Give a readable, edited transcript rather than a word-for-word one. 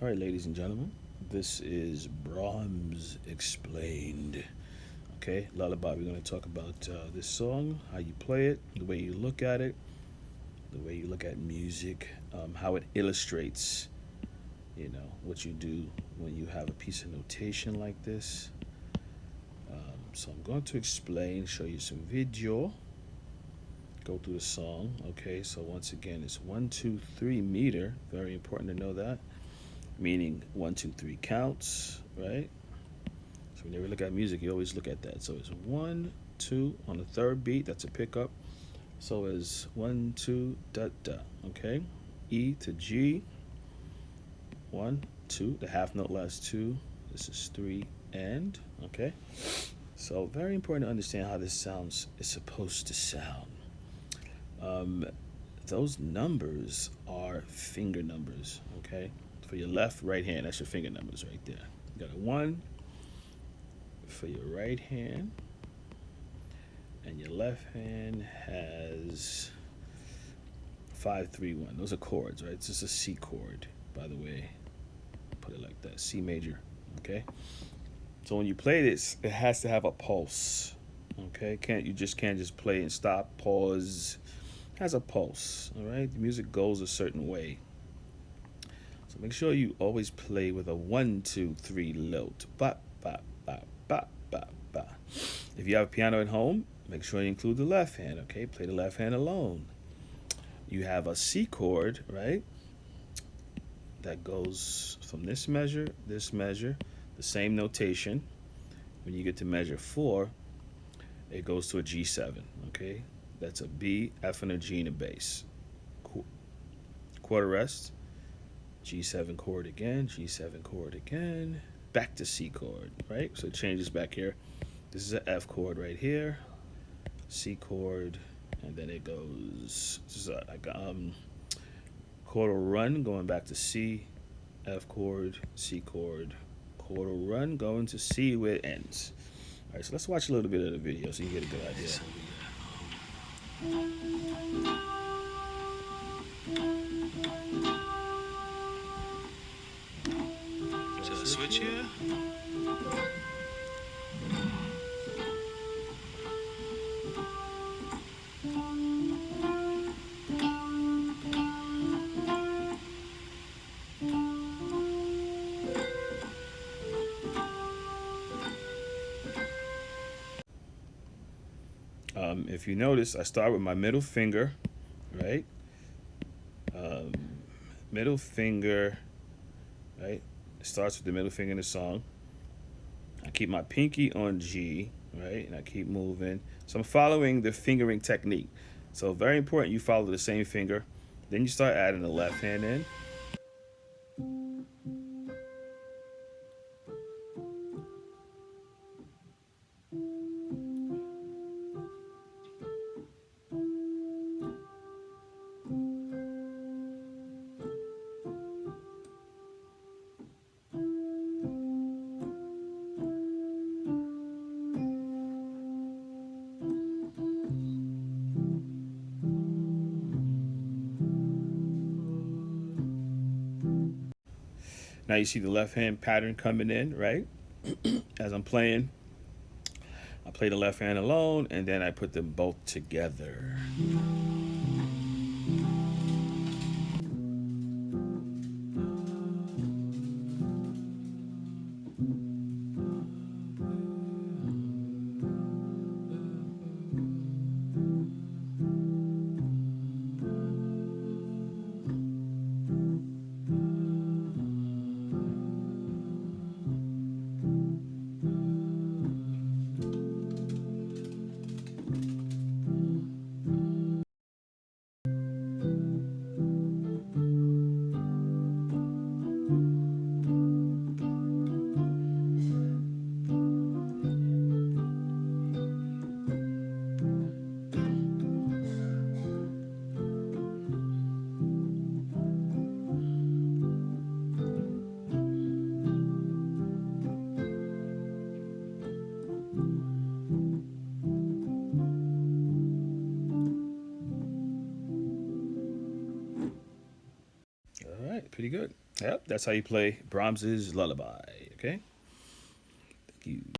All right, ladies and gentlemen, this is Brahms Explained. Okay, lullaby. We're going to talk about this song, how you play it, the way you look at it, the way you look at music, how it illustrates, what you do when you have a piece of notation like this. So I'm going to explain, show you some video, go through the song. Okay, so once again, it's 1, 2, 3 meter. Very important to know that. Meaning 1, 2, 3 counts, right? So whenever you look at music, you always look at that. So it's 1, 2 on the third beat. That's a pickup. So it's 1, 2 da da. Okay, E to G. 1, 2. The half note lasts 2. This is 3 and. Okay. So very important to understand how this sounds is supposed to sound. Those numbers are finger numbers. Okay. For your left, right hand, that's your finger numbers right there. You got a 1 for your right hand, and your left hand has 5, 3, 1. Those are chords, right? It's just a C chord, by the way. Put it like that, C major. Okay. So when you play this, it has to have a pulse. Okay. You can't just play and stop, pause. It has a pulse. All right. The music goes a certain way. So make sure you always play with a 1, 2, 3 lilt. Ba ba ba ba ba ba. If you have a piano at home, make sure you include the left hand. Okay, play the left hand alone. You have a C chord, right? That goes from this measure, the same notation. When you get to measure 4, it goes to a G7. Okay, that's a B, F, and a G in the bass. Quarter rest. G7 chord again, G7 chord again, back to C chord, right? So it changes back here. This is an F chord right here, C chord, and then it goes, this is like a chordal run going back to C, F chord, C chord, chordal run going to C where it ends. All right, so let's watch a little bit of the video so you get a good idea. Switch here. If you notice, I start with my middle finger, right? Middle finger, right? It starts with the middle finger in the song. I keep my pinky on G, right? And I keep moving. So I'm following the fingering technique. So very important you follow the same finger. Then you start adding the left hand in. Now you see the left hand pattern coming in, right? As I'm playing, I play the left hand alone, and then I put them both together. right, pretty good. Yep, that's how you play Brahms's Lullaby. Okay. Thank you.